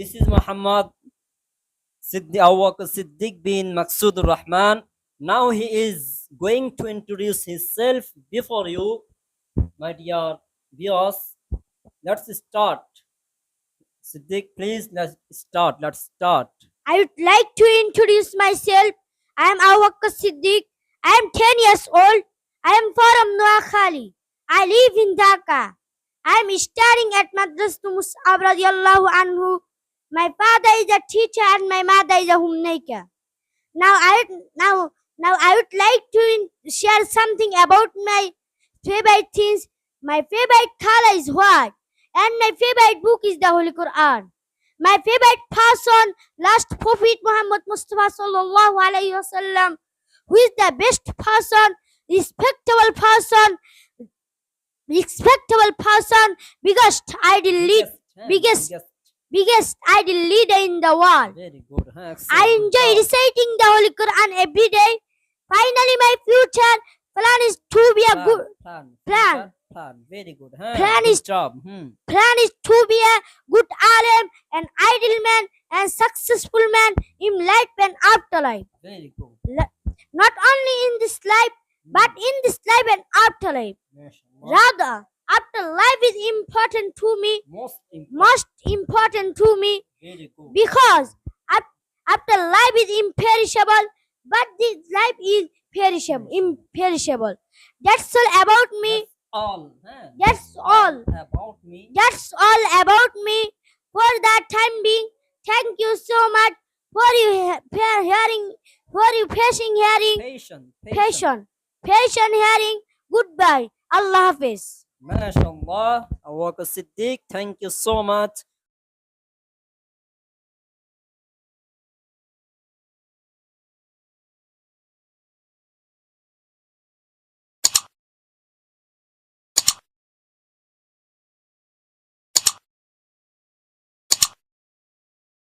This is Muhammad Siddiq bin Maqsudur Rahman. Now he is going to introduce himself before you, my dear viewers. Let's start. Siddiq, please, let's start. I would like to introduce myself. I am Awakka Siddiq. I am 10 years old. I am from Noakhali. I live in Dhaka. I am studying at Madrasatul Mus'ab radiallahu anhu. My father is a teacher and my mother is a homemaker. Now I would like to share something about my favorite things. My favorite color is white and my favorite book is the Holy Quran. My favorite person, last Prophet Muhammad Mustafa sallallahu alaihi wasallam, who is the best person, respectable person, biggest ideal leader in the world. Very good. I enjoy reciting the Holy Quran every day. Finally, my future plan is to be a good Plan. Very good. Plan Good is- job. plan is to be a good alim, an ideal man, and successful man in life and afterlife. Very good. Not only in this life, but in this life and afterlife. MashaAllah. Rather, afterlife is important to me, most important to me, Very good. because afterlife is imperishable, but this life is imperishable. That's all about me. That's all. About me. That's all about me. For that time being, thank you so much for you patient hearing. Patient hearing. Goodbye. Allah Hafiz. MashaAllah. Awaka Siddiq, thank you so much